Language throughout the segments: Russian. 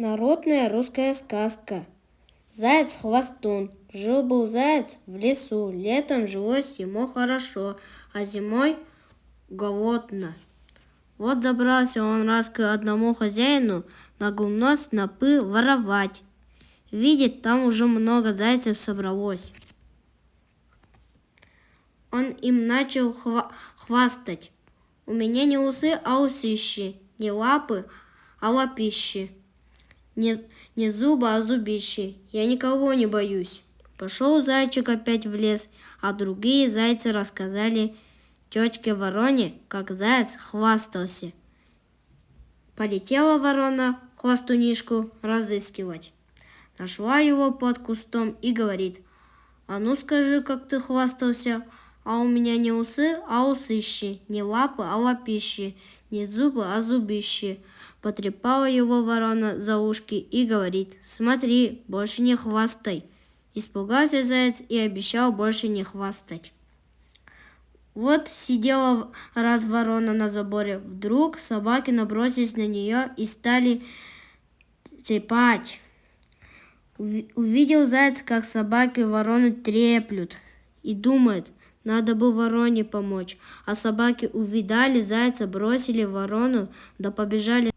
Народная русская сказка. Заяц-хвостун. Жил-был заяц в лесу. Летом жилось ему хорошо, а зимой голодно. Вот забрался он раз к одному хозяину на гумно снопы воровать. Видит, там уже много зайцев собралось. Он им начал хвастать. У меня не усы, а усищи, не лапы, а лапищи, не зубы, а зубищи. Я никого не боюсь. Пошел зайчик опять в лес, а другие зайцы рассказали тетке вороне, как заяц хвастался. Полетела ворона хвастунишку разыскивать. Нашла его под кустом и говорит: «А ну скажи, как ты хвастался, а у меня не усы, а усищи, не лапы, а лапищи, не зубы, а зубищи». Потрепала его ворона за ушки и говорит: «Смотри, больше не хвастай». Испугался заяц и обещал больше не хвастать. Вот сидела раз ворона на заборе. Вдруг собаки набросились на нее и стали трепать. Увидел заяц, как собаки ворону треплют, и думает: надо бы вороне помочь. А собаки увидали зайца, бросили ворону, да побежали.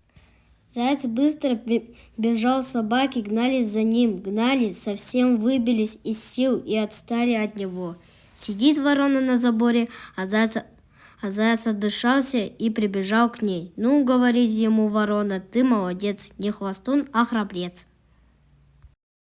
Заяц быстро бежал, собаки гнались за ним, гнались, совсем выбились из сил и отстали от него. Сидит ворона на заборе, а заяц отдышался и прибежал к ней. «Ну, — говорит ему ворона, — ты молодец, не хвостун, а храбрец».